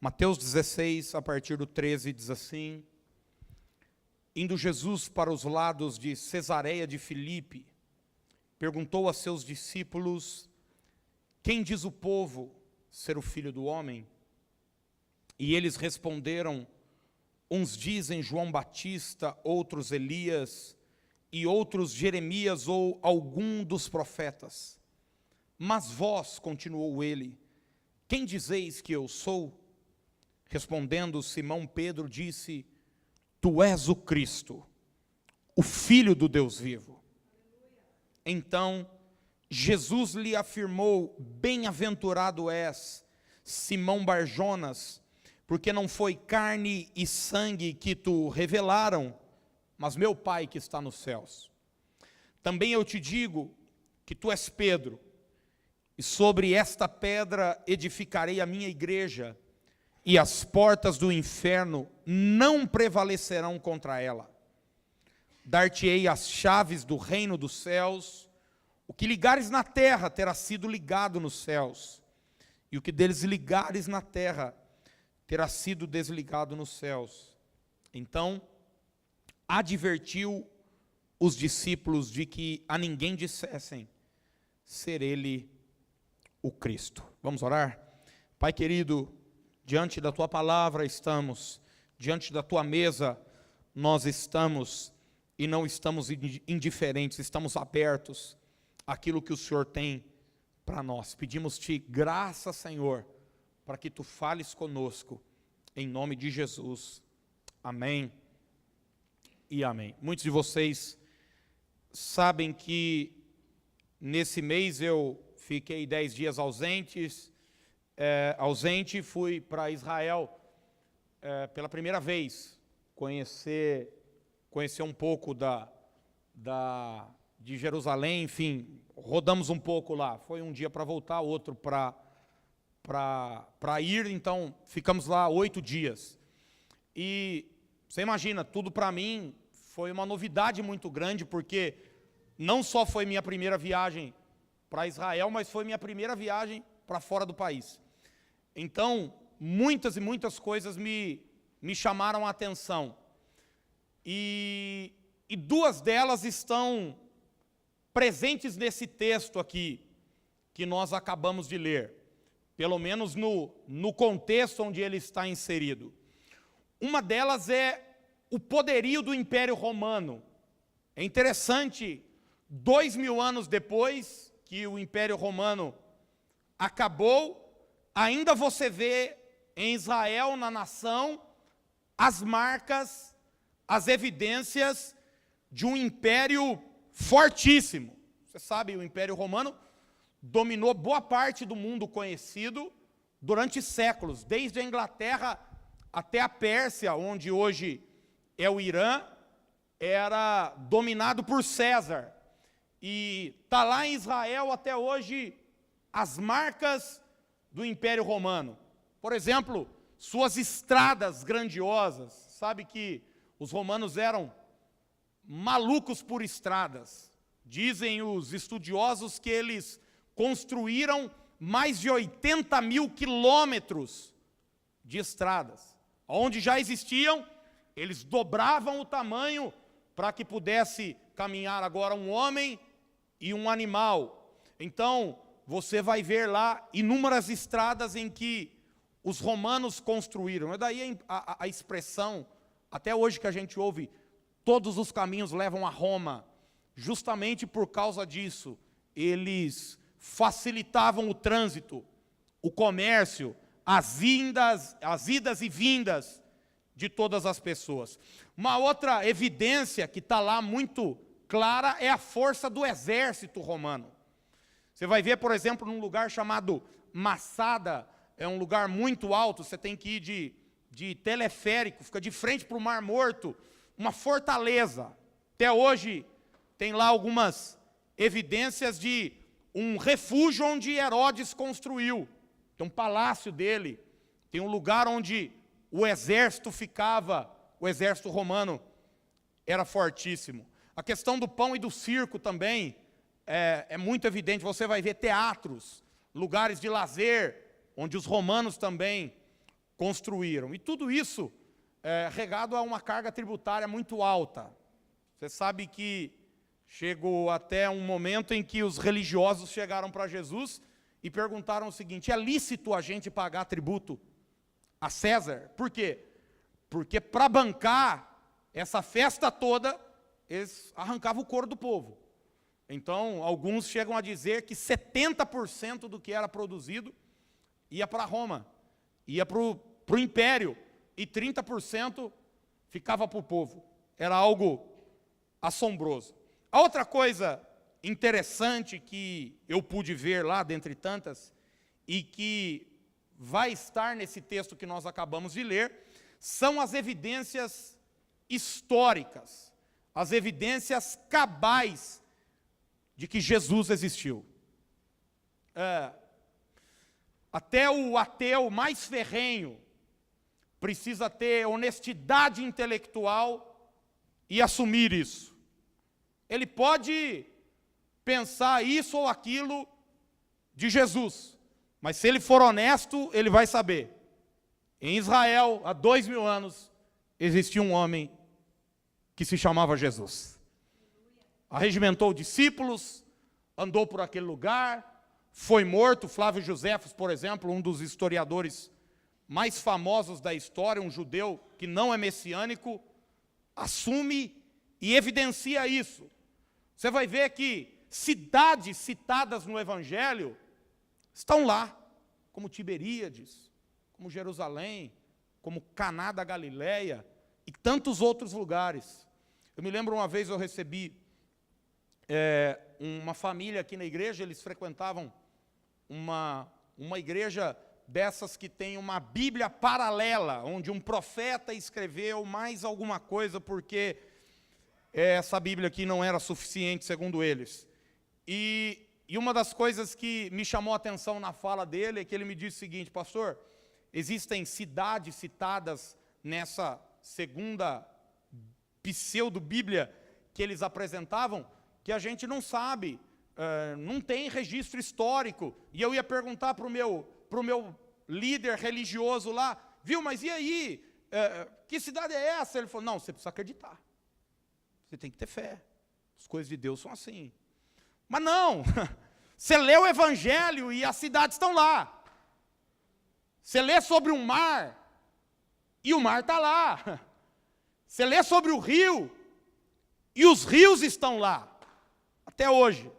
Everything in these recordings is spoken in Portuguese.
Mateus 16, a partir do 13, diz assim: Indo Jesus para os lados de Cesareia de Filipe, perguntou a seus discípulos: Quem diz o povo ser o Filho do Homem? E eles responderam: Uns dizem João Batista, outros Elias, e outros Jeremias ou algum dos profetas. Mas vós, continuou ele, quem dizeis que eu sou? Respondendo, Simão Pedro disse: Tu és o Cristo, o Filho do Deus vivo. Então Jesus lhe afirmou: Bem-aventurado és, Simão Barjonas, porque não foi carne e sangue que tu revelaram, mas meu Pai que está nos céus. Também eu te digo que tu és Pedro, e sobre esta pedra edificarei a minha igreja, e as portas do inferno não prevalecerão contra ela. Dar-te-ei as chaves do reino dos céus. O que ligares na terra terá sido ligado nos céus, e o que desligares na terra terá sido desligado nos céus. Então advertiu os discípulos de que a ninguém dissessem ser ele o Cristo. Vamos orar? Pai querido, diante da tua palavra estamos, diante da tua mesa nós estamos, e não estamos indiferentes, estamos abertos àquilo que o Senhor tem para nós. Pedimos-te graça, Senhor, para que tu fales conosco, em nome de Jesus. Amém e amém. Muitos de vocês sabem que nesse mês eu fiquei 10 dias ausente, fui para Israel pela primeira vez, conhecer um pouco de Jerusalém, enfim, rodamos um pouco lá. Foi um dia para voltar, outro para ir, então ficamos lá 8 dias. E você imagina, tudo para mim foi uma novidade muito grande, porque não só foi minha primeira viagem para Israel, mas foi minha primeira viagem para fora do país. Então, muitas e muitas coisas me chamaram a atenção. E duas delas estão presentes nesse texto aqui, que nós acabamos de ler, pelo menos no contexto onde ele está inserido. Uma delas é o poderio do Império Romano. É interessante, 2000 anos depois que o Império Romano acabou, ainda você vê em Israel, na nação, as marcas, as evidências de um império fortíssimo. Você sabe, o Império Romano dominou boa parte do mundo conhecido durante séculos, desde a Inglaterra até a Pérsia, onde hoje é o Irã, era dominado por César. E está lá em Israel até hoje as marcas do Império Romano. Por exemplo, suas estradas grandiosas. Sabe que os romanos eram malucos por estradas. Dizem os estudiosos que eles construíram mais de 80 mil quilômetros de estradas. Onde já existiam, eles dobravam o tamanho para que pudesse caminhar agora um homem e um animal. Então, você vai ver lá inúmeras estradas em que os romanos construíram. É daí a expressão, até hoje que a gente ouve, todos os caminhos levam a Roma. Justamente por causa disso, eles facilitavam o trânsito, o comércio, as idas e vindas de todas as pessoas. Uma outra evidência que está lá muito clara é a força do exército romano. Você vai ver, por exemplo, num lugar chamado Massada, é um lugar muito alto, você tem que ir de teleférico, fica de frente para o Mar Morto, uma fortaleza. Até hoje tem lá algumas evidências de um refúgio onde Herodes construiu. Tem um palácio dele, tem um lugar onde o exército ficava, o exército romano era fortíssimo. A questão do pão e do circo também é muito evidente. Você vai ver teatros, lugares de lazer, onde os romanos também construíram. E tudo isso regado a uma carga tributária muito alta. Você sabe que chegou até um momento em que os religiosos chegaram para Jesus e perguntaram o seguinte: é lícito a gente pagar tributo a César? Por quê? Porque para bancar essa festa toda, eles arrancavam o couro do povo. Então, alguns chegam a dizer que 70% do que era produzido ia para Roma, ia para o império, e 30% ficava para o povo. Era algo assombroso. A outra coisa interessante que eu pude ver lá, dentre tantas, e que vai estar nesse texto que nós acabamos de ler, são as evidências históricas, as evidências cabais de que Jesus existiu. Até o ateu mais ferrenho precisa ter honestidade intelectual e assumir isso. Ele pode pensar isso ou aquilo de Jesus, mas se ele for honesto, ele vai saber. Em Israel, há 2000 anos, existia um homem que se chamava Jesus. Arregimentou discípulos, andou por aquele lugar, foi morto. Flávio Josefos, por exemplo, um dos historiadores mais famosos da história, um judeu que não é messiânico, assume e evidencia isso. Você vai ver que cidades citadas no Evangelho estão lá, como Tiberíades, como Jerusalém, como Caná da Galileia e tantos outros lugares. Eu me lembro uma vez eu recebi uma família aqui na igreja, eles frequentavam uma igreja dessas que tem uma Bíblia paralela, onde um profeta escreveu mais alguma coisa, porque essa Bíblia aqui não era suficiente, segundo eles. E uma das coisas que me chamou a atenção na fala dele é que ele me disse o seguinte: pastor, existem cidades citadas nessa segunda pseudo-bíblia que eles apresentavam, que a gente não sabe, não tem registro histórico. E eu ia perguntar para o meu líder religioso lá, viu, mas e aí, que cidade é essa? Ele falou, não, você precisa acreditar, você tem que ter fé, as coisas de Deus são assim. Mas não, você lê o Evangelho e as cidades estão lá. Você lê sobre um mar, e o mar está lá. Você lê sobre o rio, e os rios estão lá, até hoje.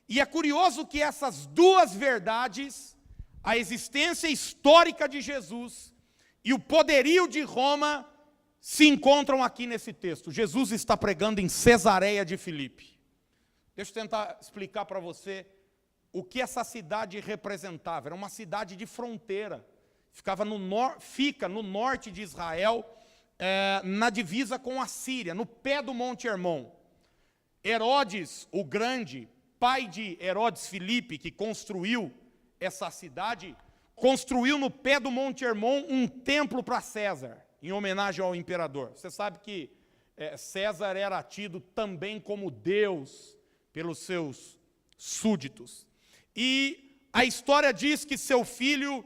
E é curioso que essas duas verdades, a existência histórica de Jesus e o poderio de Roma, se encontram aqui nesse texto. Jesus está pregando em Cesareia de Filipe. Deixa eu tentar explicar para você o que essa cidade representava. Era uma cidade de fronteira, fica no norte de Israel, na divisa com a Síria, no pé do Monte Hermon. Herodes, o Grande, pai de Herodes Filipe, que construiu essa cidade, construiu no pé do Monte Hermon um templo para César, em homenagem ao imperador. Você sabe que César era tido também como Deus pelos seus súditos. E a história diz que seu filho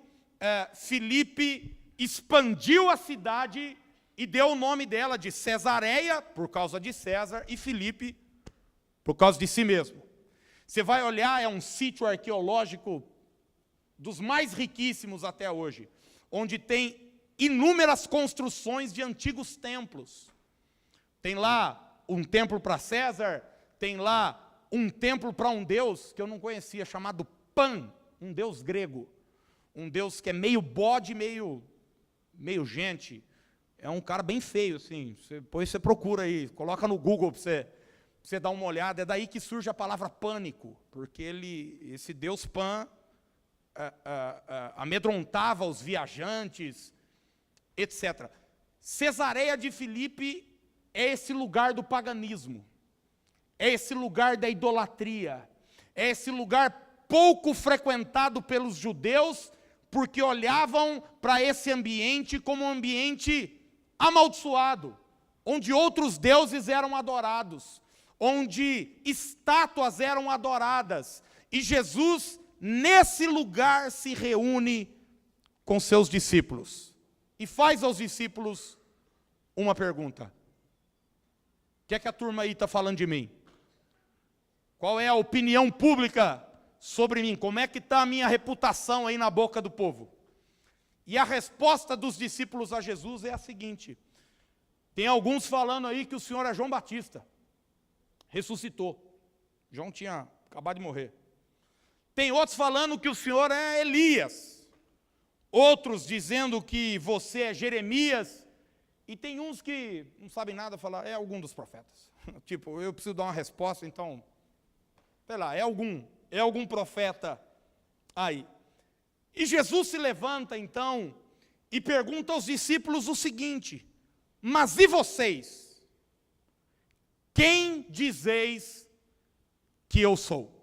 Filipe expandiu a cidade e deu o nome dela de Cesareia, por causa de César, e Filipe, por causa de si mesmo. Você vai olhar, é um sítio arqueológico dos mais riquíssimos até hoje, onde tem inúmeras construções de antigos templos. Tem lá um templo para César, tem lá um templo para um deus que eu não conhecia, chamado Pan, um deus grego, um deus que é meio bode, meio gente. É um cara bem feio, assim. Depois você procura aí, coloca no Google para você dar uma olhada. É daí que surge a palavra pânico, porque esse deus Pan amedrontava os viajantes, etc. Cesareia de Filipe é esse lugar do paganismo, é esse lugar da idolatria, é esse lugar pouco frequentado pelos judeus, porque olhavam para esse ambiente como um ambiente amaldiçoado, onde outros deuses eram adorados, onde estátuas eram adoradas, e Jesus, nesse lugar, se reúne com seus discípulos. e faz aos discípulos uma pergunta. O que é que a turma aí está falando de mim? Qual é a opinião pública sobre mim? Como é que está a minha reputação aí na boca do povo? E a resposta dos discípulos a Jesus é a seguinte: tem alguns falando aí que o Senhor é João Batista, ressuscitou. João tinha acabado de morrer. Tem outros falando que o Senhor é Elias. Outros dizendo que você é Jeremias. E tem uns que não sabem nada, falar, é algum dos profetas. Tipo, eu preciso dar uma resposta, então, sei lá, é algum profeta aí. E Jesus se levanta, então, e pergunta aos discípulos o seguinte: mas e vocês? Quem dizeis que eu sou?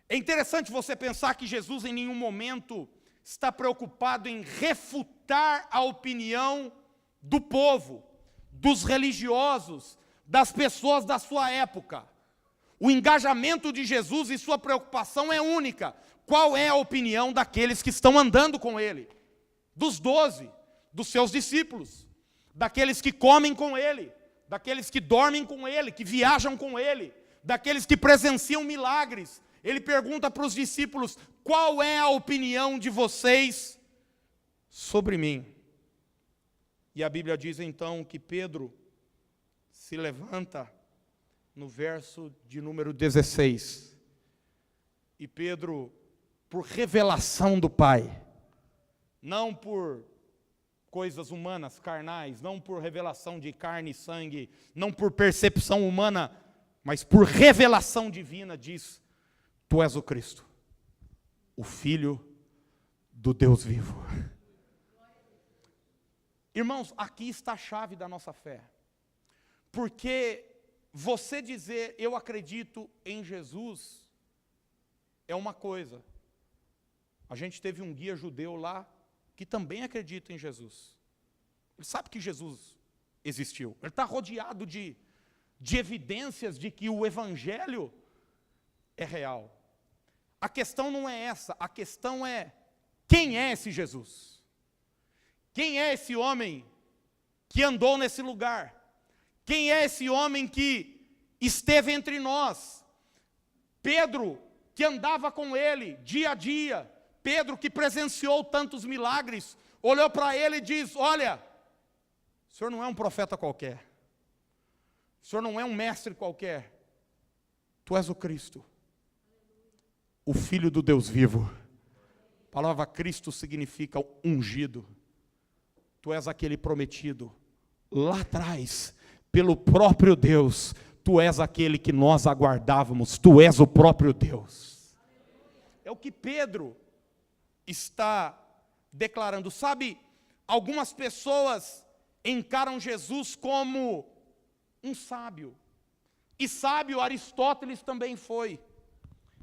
É interessante você pensar que Jesus em nenhum momento está preocupado em refutar a opinião do povo, dos religiosos, das pessoas da sua época. O engajamento de Jesus e sua preocupação é única. Qual é a opinião daqueles que estão andando com ele? Dos 12, dos seus discípulos, daqueles que comem com ele, daqueles que dormem com ele, que viajam com ele, daqueles que presenciam milagres. Ele pergunta para os discípulos: qual é a opinião de vocês sobre mim? E a Bíblia diz então que Pedro se levanta no verso de número 16. E Pedro, por revelação do Pai, não por coisas humanas, carnais, não por revelação de carne e sangue, não por percepção humana, mas por revelação divina, diz: tu és o Cristo, o Filho do Deus vivo. Irmãos, aqui está a chave da nossa fé. Porque você dizer eu acredito em Jesus é uma coisa. A gente teve um guia judeu lá que também acredita em Jesus. Ele sabe que Jesus existiu. Ele está rodeado de evidências de que o Evangelho é real. A questão não é essa, a questão é: quem é esse Jesus? Quem é esse homem que andou nesse lugar? Quem é esse homem que esteve entre nós? Pedro, que andava com ele dia a dia, Pedro, que presenciou tantos milagres, olhou para ele e diz: olha, o senhor não é um profeta qualquer, o senhor não é um mestre qualquer, tu és o Cristo, o Filho do Deus vivo. A palavra Cristo significa ungido. Tu és aquele prometido lá atrás, pelo próprio Deus. Tu és aquele que nós aguardávamos. Tu és o próprio Deus. É o que Pedro está declarando. Sabe, algumas pessoas encaram Jesus como um sábio. E sábio Aristóteles também foi.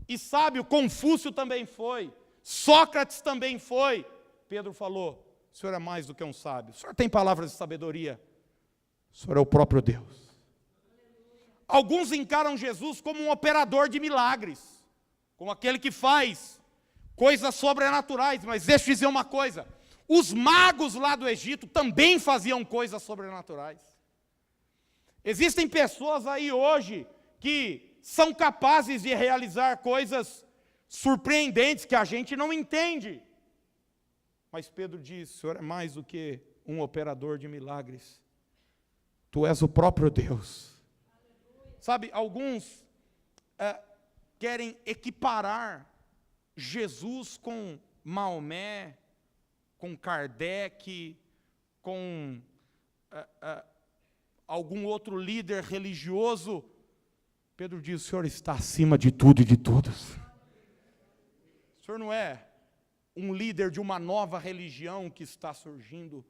E sábio Confúcio também foi. Sócrates também foi. Pedro falou: o senhor é mais do que um sábio. O senhor tem palavras de sabedoria. O senhor é o próprio Deus. Alguns encaram Jesus como um operador de milagres, como aquele que faz coisas sobrenaturais. Mas deixa eu dizer uma coisa: os magos lá do Egito também faziam coisas sobrenaturais. Existem pessoas aí hoje que são capazes de realizar coisas surpreendentes que a gente não entende. Mas Pedro diz: o senhor é mais do que um operador de milagres. Tu és o próprio Deus. Sabe, alguns querem equiparar Jesus com Maomé, com Kardec, com algum outro líder religioso. Pedro diz: o senhor está acima de tudo e de todos. O senhor não é um líder de uma nova religião que está surgindo.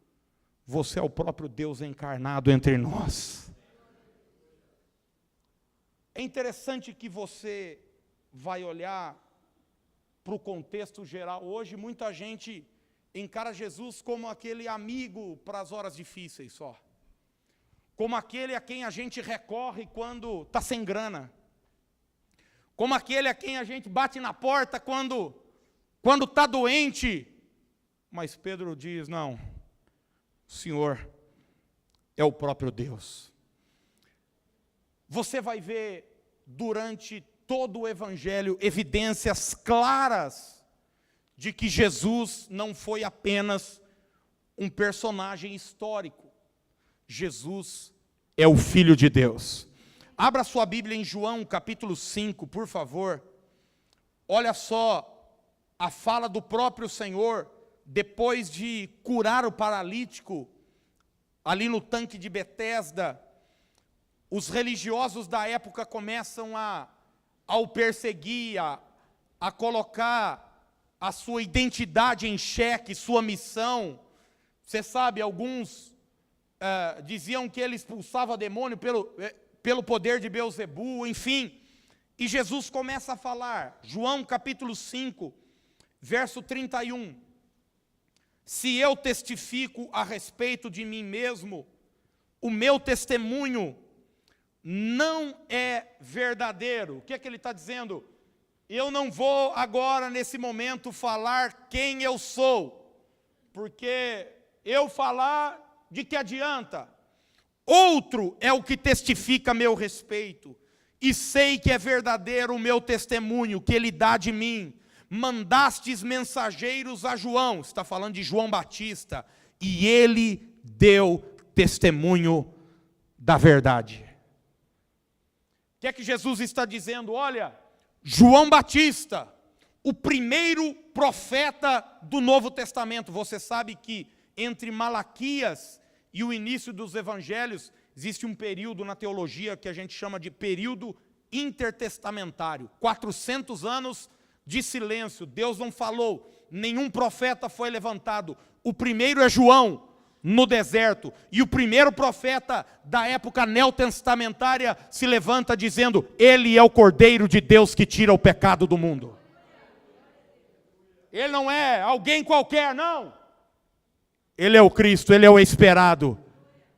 Você é o próprio Deus encarnado entre nós. É interessante que você vai olhar para o contexto geral. Hoje muita gente encara Jesus como aquele amigo para as horas difíceis só. Como aquele a quem a gente recorre quando está sem grana. Como aquele a quem a gente bate na porta quando está doente. Mas Pedro diz: não, O Senhor é o próprio Deus. Você vai ver durante todo o Evangelho evidências claras de que Jesus não foi apenas um personagem histórico. Jesus é o Filho de Deus. Abra sua Bíblia em João capítulo 5, por favor. Olha só a fala do próprio Senhor, depois de curar o paralítico, ali no tanque de Betesda. Os religiosos da época começam a o perseguir, a colocar a sua identidade em xeque, sua missão. Você sabe, alguns diziam que ele expulsava demônio pelo poder de Beelzebu, enfim. E Jesus começa a falar, João capítulo 5, verso 31. Se eu testifico a respeito de mim mesmo, o meu testemunho não é verdadeiro. O que é que ele está dizendo? Eu não vou agora, nesse momento, falar quem eu sou, porque eu falar, de que adianta? Outro é o que testifica a meu respeito, e sei que é verdadeiro o meu testemunho, que ele dá de mim. Mandastes mensageiros a João, está falando de João Batista, e ele deu testemunho da verdade. O que é que Jesus está dizendo? Olha, João Batista, o primeiro profeta do Novo Testamento. Você sabe que entre Malaquias e o início dos evangelhos, existe um período na teologia que a gente chama de período intertestamentário. 400 anos de silêncio, Deus não falou, nenhum profeta foi levantado. O primeiro é João, no deserto, e o primeiro profeta da época neotestamentária se levanta dizendo, ele é o Cordeiro de Deus que tira o pecado do mundo. Ele não é alguém qualquer, não. Ele é o Cristo, ele é o esperado,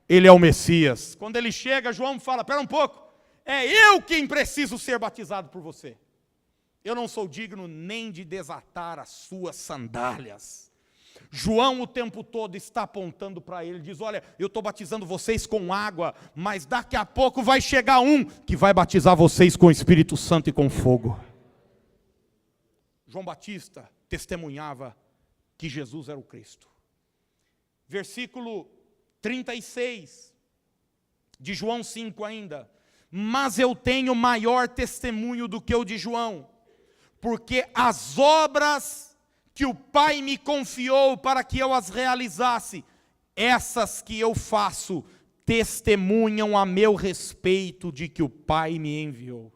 ele é o Messias. Quando ele chega, João fala, espera um pouco, é eu quem preciso ser batizado por você. Eu não sou digno nem de desatar as suas sandálias. João o tempo todo está apontando para ele, diz, olha, eu estou batizando vocês com água, mas daqui a pouco vai chegar um que vai batizar vocês com o Espírito Santo e com fogo. João Batista testemunhava que Jesus era o Cristo. Versículo 36 de João 5 ainda. Mas eu tenho maior testemunho do que o de João, porque as obras que o Pai me confiou para que eu as realizasse, essas que eu faço, testemunham a meu respeito de que o Pai me enviou.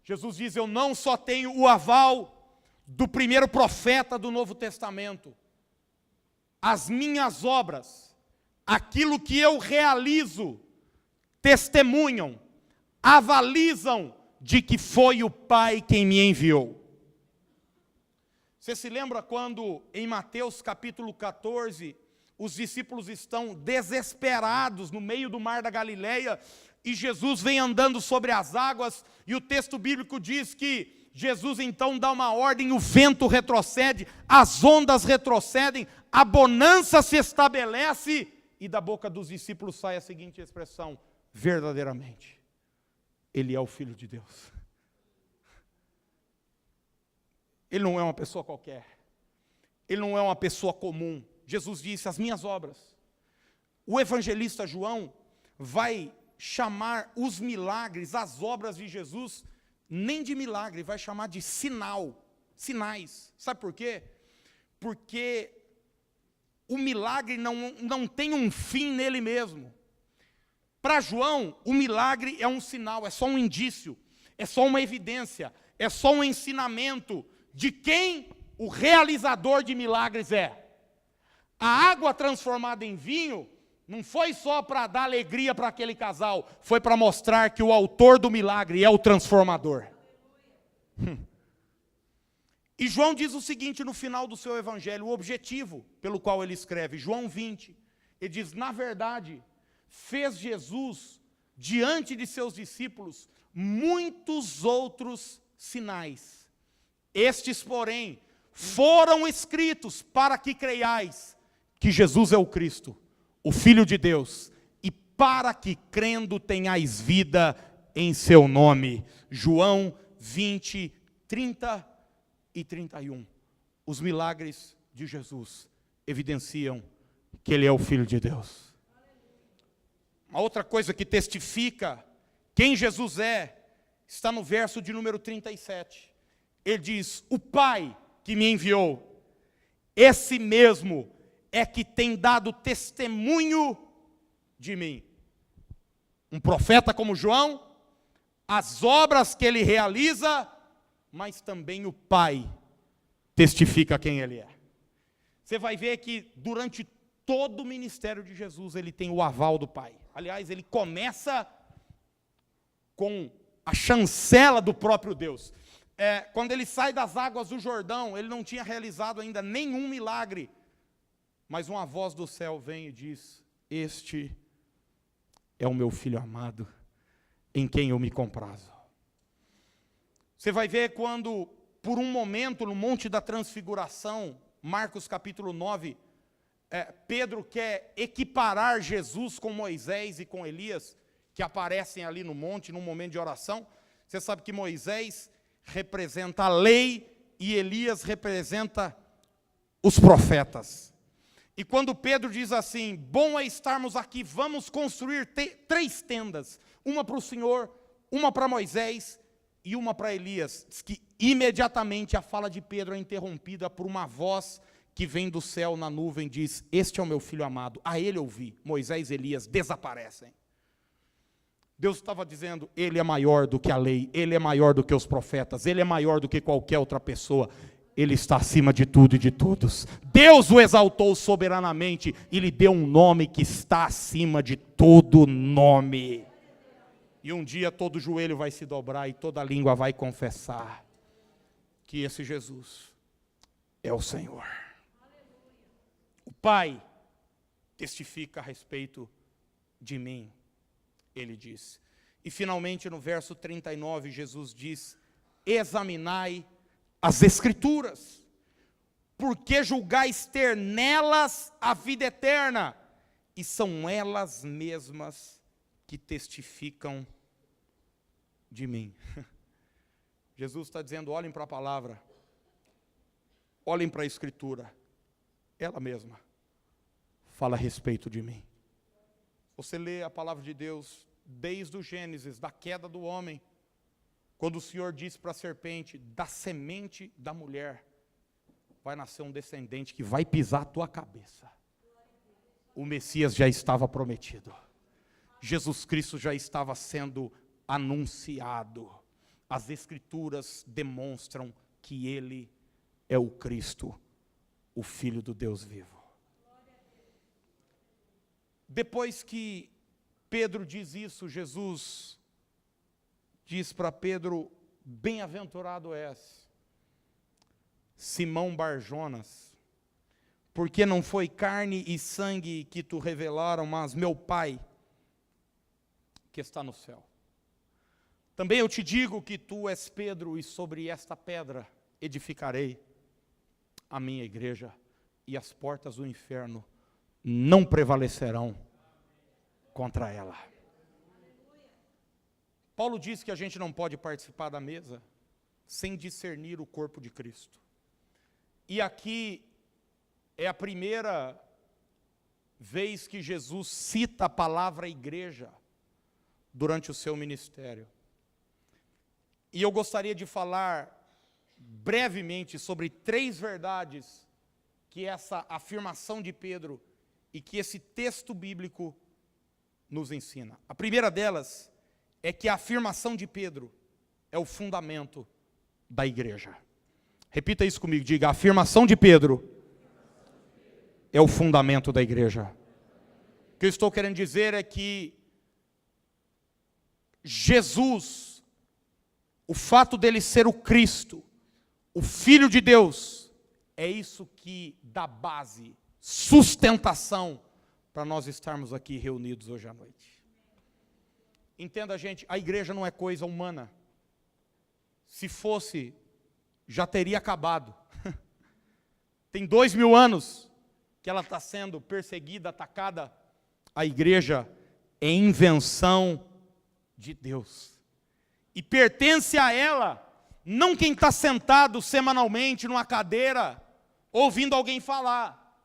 Jesus diz, eu não só tenho o aval do primeiro profeta do Novo Testamento, as minhas obras, aquilo que eu realizo, testemunham, avalizam de que foi o Pai quem me enviou. Você se lembra quando em Mateus capítulo 14, os discípulos estão desesperados no meio do mar da Galileia, e Jesus vem andando sobre as águas, e o texto bíblico diz que Jesus então dá uma ordem, o vento retrocede, as ondas retrocedem, a bonança se estabelece, e da boca dos discípulos sai a seguinte expressão, verdadeiramente, Ele é o Filho de Deus. Ele não é uma pessoa qualquer, ele não é uma pessoa comum. Jesus disse, as minhas obras. O evangelista João vai chamar os milagres, as obras de Jesus, nem de milagre, vai chamar de sinais. Sabe por quê? Porque o milagre não tem um fim nele mesmo. Para João, o milagre é um sinal, é só um indício, é só uma evidência, é só um ensinamento de quem o realizador de milagres é. A água transformada em vinho não foi só para dar alegria para aquele casal, foi para mostrar que o autor do milagre é o transformador. E João diz o seguinte no final do seu evangelho, o objetivo pelo qual ele escreve, João 20, ele diz, na verdade, fez Jesus, diante de seus discípulos, muitos outros sinais. Estes, porém, foram escritos para que creiais que Jesus é o Cristo, o Filho de Deus, e para que crendo tenhais vida em seu nome. João 20, 30 e 31. Os milagres de Jesus evidenciam que Ele é o Filho de Deus. Uma outra coisa que testifica quem Jesus é, está no verso de número 37. Ele diz: o Pai que me enviou, esse mesmo é que tem dado testemunho de mim. Um profeta como João, as obras que ele realiza, mas também o Pai testifica quem ele é. Você vai ver que durante todo o ministério de Jesus, ele tem o aval do Pai. Aliás, ele começa com a chancela do próprio Deus. Quando ele sai das águas do Jordão, ele não tinha realizado ainda nenhum milagre, mas uma voz do céu vem e diz: este é o meu filho amado, em quem eu me comprazo. Você vai ver quando, por um momento, no Monte da Transfiguração, Marcos capítulo 9, Pedro quer equiparar Jesus com Moisés e com Elias, que aparecem ali no monte, num momento de oração. Você sabe que Moisés representa a lei e Elias representa os profetas. E quando Pedro diz assim: bom é estarmos aqui, vamos construir 3 tendas, uma para o Senhor, uma para Moisés e uma para Elias. Diz que imediatamente a fala de Pedro é interrompida por uma voz que vem do céu na nuvem e diz: este é o meu filho amado, a ele ouvi. Moisés e Elias desaparecem. Deus estava dizendo: ele é maior do que a lei, ele é maior do que os profetas, ele é maior do que qualquer outra pessoa, ele está acima de tudo e de todos. Deus o exaltou soberanamente e lhe deu um nome que está acima de todo nome. E um dia todo joelho vai se dobrar e toda língua vai confessar que esse Jesus é o Senhor. O Pai testifica a respeito de mim, ele diz. E finalmente no verso 39 Jesus diz: examinai as Escrituras, porque julgais ter nelas a vida eterna, e são elas mesmas que testificam de mim. Jesus está dizendo: olhem para a palavra, olhem para a Escritura, ela mesma fala a respeito de mim. Você lê a palavra de Deus desde o Gênesis, da queda do homem, quando o Senhor disse para a serpente: da semente da mulher vai nascer um descendente que vai pisar a tua cabeça. O Messias já estava prometido. Jesus Cristo já estava sendo anunciado. As Escrituras demonstram que Ele é o Cristo, o Filho do Deus vivo. Depois que Pedro diz isso, Jesus diz para Pedro: bem-aventurado és, Simão Barjonas, porque não foi carne e sangue que te revelaram, mas meu Pai que está no céu. Também eu te digo que tu és Pedro, e sobre esta pedra edificarei a minha igreja, e as portas do inferno não prevalecerão contra ela. Paulo diz que a gente não pode participar da mesa sem discernir o corpo de Cristo. E aqui é a primeira vez que Jesus cita a palavra igreja durante o seu ministério. E eu gostaria de falar brevemente sobre 3 verdades que essa afirmação de Pedro e que esse texto bíblico nos ensina. A primeira delas é que a afirmação de Pedro é o fundamento da igreja. Repita isso comigo, diga: a afirmação de Pedro é o fundamento da igreja. O que eu estou querendo dizer é que Jesus, o fato dele ser o Cristo, o Filho de Deus, é isso que dá base, sustentação para nós estarmos aqui reunidos hoje à noite. Entenda, gente, a igreja não é coisa humana. Se fosse, já teria acabado. Tem 2000 anos que que ela está sendo perseguida, atacada. A igreja é invenção de Deus. E pertence a ela, não quem está sentado semanalmente numa cadeira, ouvindo alguém falar.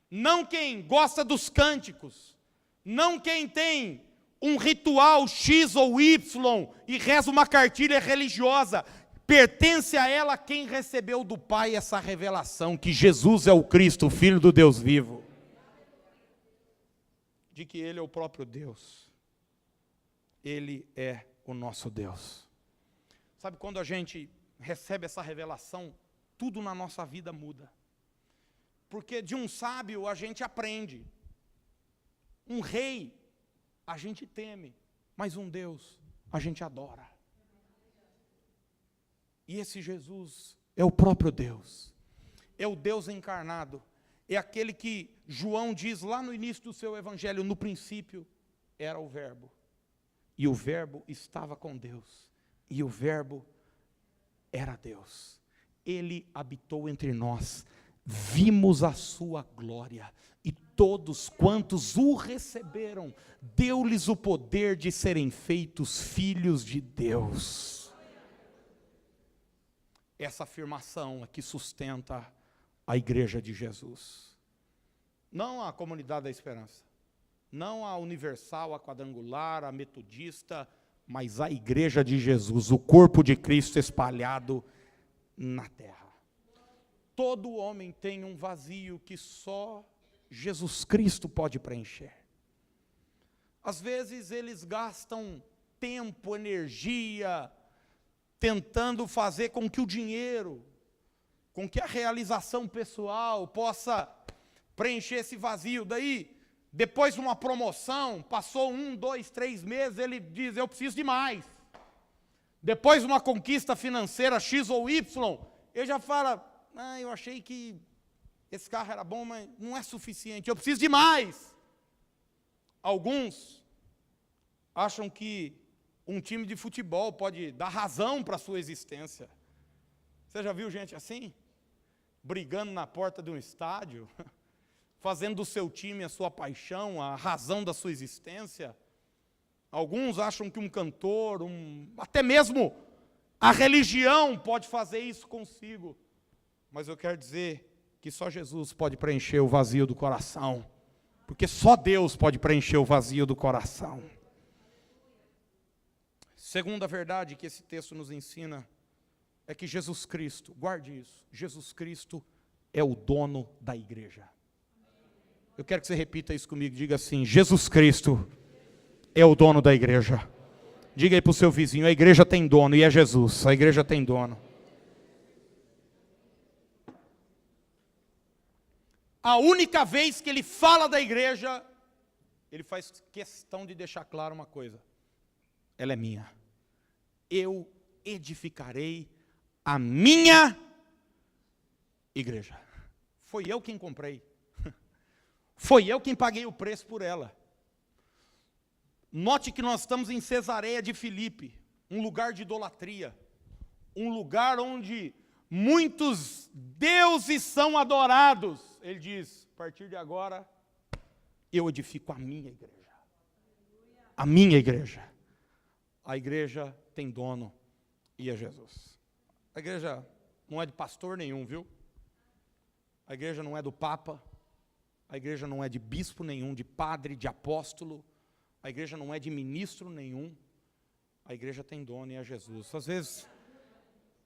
Não quem gosta dos cânticos. Não quem tem um ritual X ou Y e reza uma cartilha religiosa. Pertence a ela quem recebeu do Pai essa revelação, que Jesus é o Cristo, o Filho do Deus vivo. De que Ele é o próprio Deus. Ele é o nosso Deus. Sabe, quando a gente recebe essa revelação, tudo na nossa vida muda. Porque de um sábio a gente aprende. Um rei a gente teme, mas um Deus a gente adora. E esse Jesus é o próprio Deus. É o Deus encarnado. É aquele que João diz lá no início do seu evangelho, no princípio era o Verbo. E o Verbo estava com Deus. E o Verbo era Deus. Ele habitou entre nós. Vimos a sua glória. E todos quantos o receberam, deu-lhes o poder de serem feitos filhos de Deus. Essa afirmação é que sustenta a igreja de Jesus. Não a comunidade da esperança. Não a universal, a quadrangular, a metodista, mas a igreja de Jesus, o corpo de Cristo espalhado na terra. Todo homem tem um vazio que só Jesus Cristo pode preencher. Às vezes eles gastam tempo, energia, tentando fazer com que o dinheiro, com que a realização pessoal possa preencher esse vazio. Daí, depois de uma promoção, passou 1, 2, 3 meses, ele diz, eu preciso de mais. Depois de uma conquista financeira X ou Y, ele já fala, eu achei que esse carro era bom, mas não é suficiente, eu preciso de mais. Alguns acham que um time de futebol pode dar razão para a sua existência. Você já viu gente assim? Brigando na porta de um estádio, fazendo do seu time a sua paixão, a razão da sua existência. Alguns acham que um cantor, até mesmo a religião pode fazer isso consigo. Mas eu quero dizer que só Jesus pode preencher o vazio do coração. Porque só Deus pode preencher o vazio do coração. Segunda verdade que esse texto nos ensina é que Jesus Cristo, guarde isso, Jesus Cristo é o dono da igreja. Eu quero que você repita isso comigo, diga assim, Jesus Cristo é o dono da igreja. Diga aí para o seu vizinho, a igreja tem dono e é Jesus, a igreja tem dono. A única vez que ele fala da igreja, ele faz questão de deixar claro uma coisa, ela é minha. Eu edificarei a minha igreja. Foi eu quem comprei. Foi eu quem paguei o preço por ela. Note que nós estamos em Cesareia de Filipe, um lugar de idolatria, um lugar onde muitos deuses são adorados. Ele diz, a partir de agora, eu edifico a minha igreja. A minha igreja. A igreja tem dono e é Jesus. A igreja não é de pastor nenhum, viu? A igreja não é do Papa. A igreja não é de bispo nenhum, de padre, de apóstolo. A igreja não é de ministro nenhum. A igreja tem dono e é Jesus. Às vezes,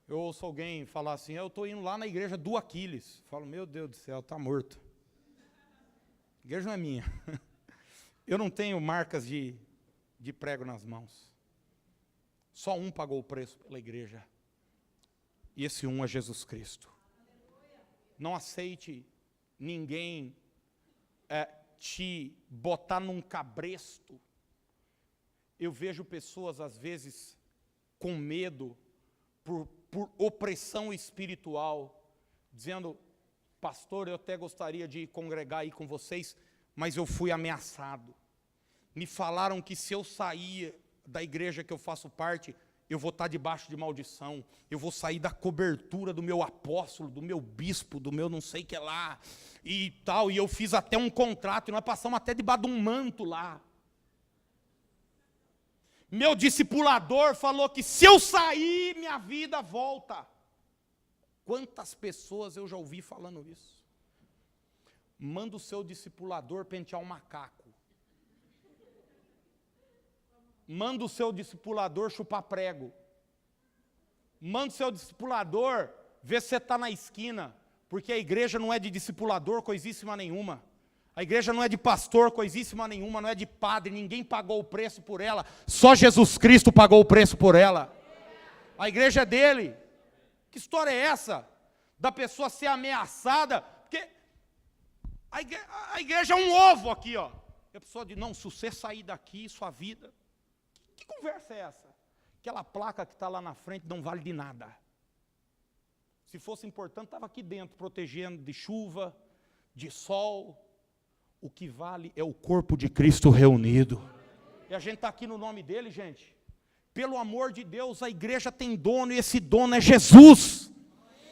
eu ouço alguém falar assim, eu estou indo lá na igreja do Aquiles. Eu falo, meu Deus do céu, está morto. A igreja não é minha. Eu não tenho marcas de prego nas mãos. Só um pagou o preço pela igreja. E esse um é Jesus Cristo. Não aceite ninguém te botar num cabresto. Eu vejo pessoas, às vezes, com medo, por opressão espiritual, dizendo, pastor, eu até gostaria de congregar aí com vocês, mas eu fui ameaçado. Me falaram que se eu sair da igreja que eu faço parte, eu vou estar debaixo de maldição, eu vou sair da cobertura do meu apóstolo, do meu bispo, do meu não sei o que lá, e tal, e eu fiz até um contrato, e nós passamos até debaixo de um manto lá. Meu discipulador falou que se eu sair, minha vida volta. Quantas pessoas eu já ouvi falando isso? Manda o seu discipulador pentear um macaco. Manda o seu discipulador chupar prego. Manda o seu discipulador ver se você está na esquina. Porque a igreja não é de discipulador coisíssima nenhuma. A igreja não é de pastor coisíssima nenhuma, não é de padre, ninguém pagou o preço por ela. Só Jesus Cristo pagou o preço por ela. A igreja é dele. Que história é essa? Da pessoa ser ameaçada? Porque a igreja é um ovo aqui, ó. E a pessoa diz, não, se você sair daqui, sua vida... Que conversa é essa? Aquela placa que está lá na frente não vale de nada. Se fosse importante, estava aqui dentro, protegendo de chuva, de sol. O que vale é o corpo de Cristo reunido. E a gente está aqui no nome dele, gente. Pelo amor de Deus, a igreja tem dono e esse dono é Jesus.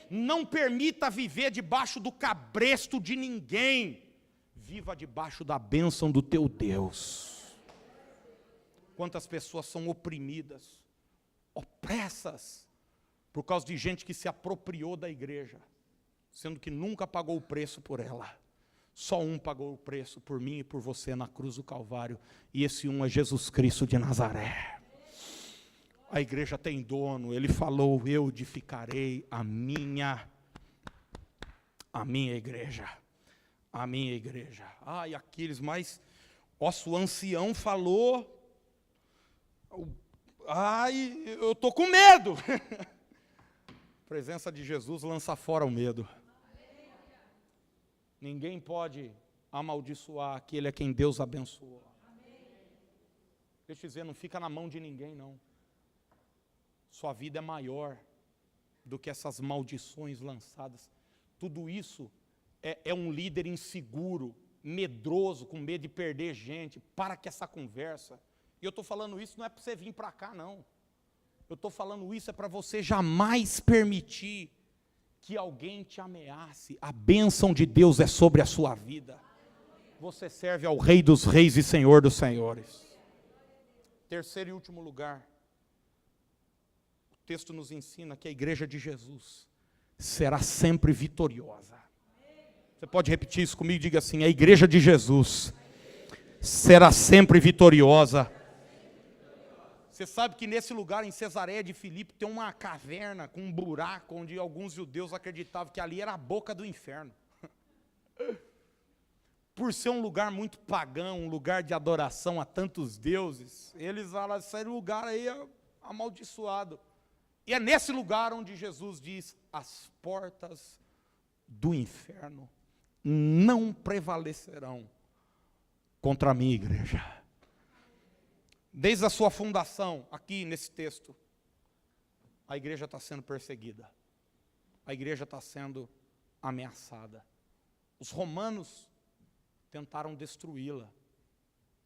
Não permita viver debaixo do cabresto de ninguém. Viva debaixo da bênção do teu Deus. Quantas pessoas são oprimidas, opressas, por causa de gente que se apropriou da igreja, sendo que nunca pagou o preço por ela. Só um pagou o preço por mim e por você na cruz do Calvário, e esse um é Jesus Cristo de Nazaré. A igreja tem dono, ele falou, eu edificarei a minha igreja. A minha igreja. Ai, Aquiles, mas nosso ancião falou, ai, eu estou com medo. A presença de Jesus lança fora o medo. Ninguém pode amaldiçoar aquele a quem Deus abençoou. Deixa eu dizer, não fica na mão de ninguém, não. Sua vida é maior do que essas maldições lançadas. Tudo isso é um líder inseguro, medroso, com medo de perder gente. Para com essa conversa. E eu estou falando isso não é para você vir para cá, não. Eu estou falando isso é para você jamais permitir que alguém te ameace. A bênção de Deus é sobre a sua vida. Você serve ao Rei dos Reis e Senhor dos Senhores. Terceiro e último lugar. O texto nos ensina que a igreja de Jesus será sempre vitoriosa. Você pode repetir isso comigo? Diga assim, a igreja de Jesus será sempre vitoriosa. Você sabe que nesse lugar, em Cesareia de Filipe, tem uma caverna com um buraco, onde alguns judeus acreditavam que ali era a boca do inferno. Por ser um lugar muito pagão, um lugar de adoração a tantos deuses, eles falaram, esse lugar aí é amaldiçoado. E é nesse lugar onde Jesus diz, as portas do inferno não prevalecerão contra a minha igreja. Desde a sua fundação, aqui nesse texto, a igreja está sendo perseguida. A igreja está sendo ameaçada. Os romanos tentaram destruí-la.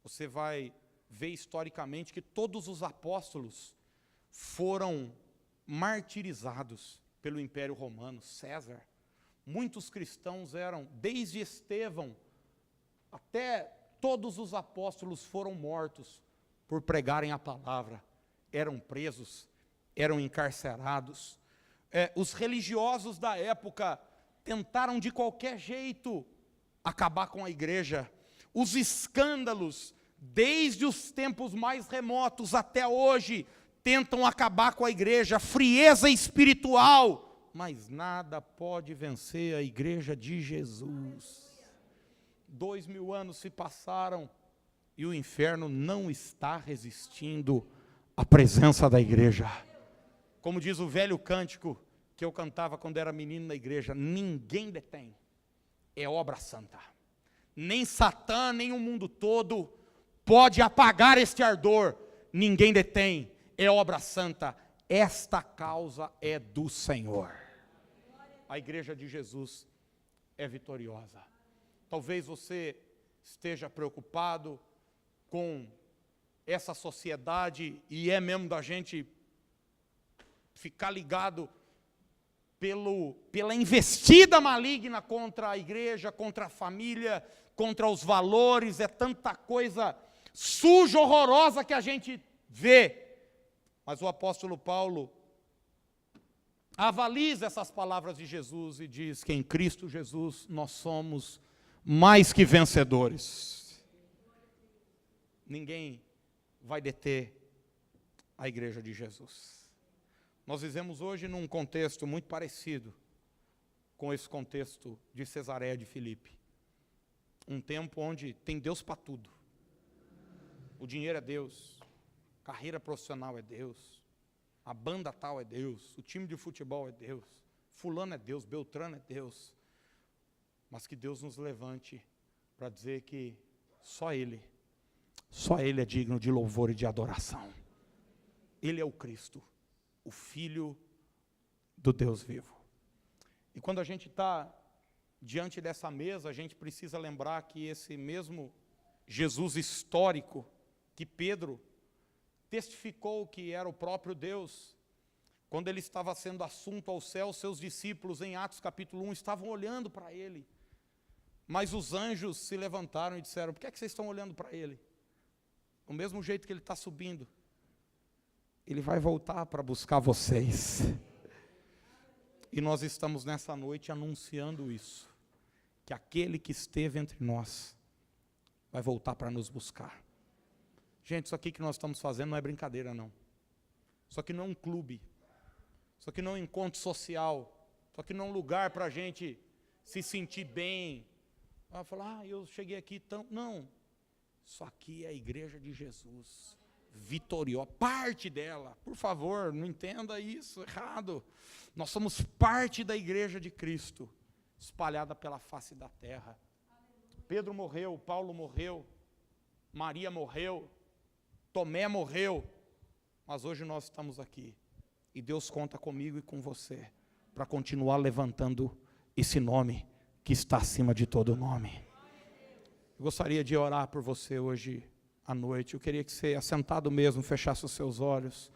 Você vai ver historicamente que todos os apóstolos foram martirizados pelo Império Romano, César. Muitos cristãos eram, desde Estevão até todos os apóstolos foram mortos por pregarem a palavra, eram presos, eram encarcerados. Os religiosos da época tentaram de qualquer jeito acabar com a igreja. Os escândalos, desde os tempos mais remotos até hoje, tentam acabar com a igreja, a frieza espiritual, mas nada pode vencer a igreja de Jesus. 2000 anos se passaram, e o inferno não está resistindo à presença da igreja. Como diz o velho cântico que eu cantava quando era menino na igreja, ninguém detém, é obra santa. Nem Satã, nem o mundo todo pode apagar este ardor. Ninguém detém, é obra santa. Esta causa é do Senhor. A igreja de Jesus é vitoriosa. Talvez você esteja preocupado com essa sociedade, e é mesmo da gente ficar ligado pela investida maligna contra a igreja, contra a família, contra os valores, é tanta coisa suja, horrorosa que a gente vê. Mas o apóstolo Paulo avaliza essas palavras de Jesus e diz que em Cristo Jesus nós somos mais que vencedores. Ninguém vai deter a igreja de Jesus. Nós vivemos hoje num contexto muito parecido com esse contexto de Cesareia de Filipe. Um tempo onde tem Deus para tudo. O dinheiro é Deus, carreira profissional é Deus, a banda tal é Deus, o time de futebol é Deus, fulano é Deus, Beltrano é Deus. Mas que Deus nos levante para dizer que só Ele é digno de louvor e de adoração. Ele é o Cristo, o Filho do Deus vivo. E quando a gente está diante dessa mesa, a gente precisa lembrar que esse mesmo Jesus histórico, que Pedro testificou que era o próprio Deus, quando ele estava sendo assunto ao céu, seus discípulos, em Atos capítulo 1, estavam olhando para ele. Mas os anjos se levantaram e disseram: por que é que vocês estão olhando para ele? Do mesmo jeito que ele está subindo, ele vai voltar para buscar vocês. E nós estamos nessa noite anunciando isso, que aquele que esteve entre nós vai voltar para nos buscar. Gente, isso aqui que nós estamos fazendo não é brincadeira, não. Isso aqui não é um clube. Isso aqui não é um encontro social. Isso aqui não é um lugar para a gente se sentir bem. Falar, eu cheguei aqui tão... Não. Isso aqui é a igreja de Jesus. Vitoriosa. Parte dela. Por favor, não entenda isso errado. Nós somos parte da igreja de Cristo, espalhada pela face da terra. Pedro morreu, Paulo morreu, Maria morreu, Tomé morreu, mas hoje nós estamos aqui. E Deus conta comigo e com você, para continuar levantando esse nome que está acima de todo nome. Eu gostaria de orar por você hoje à noite. Eu queria que você, assentado mesmo, fechasse os seus olhos.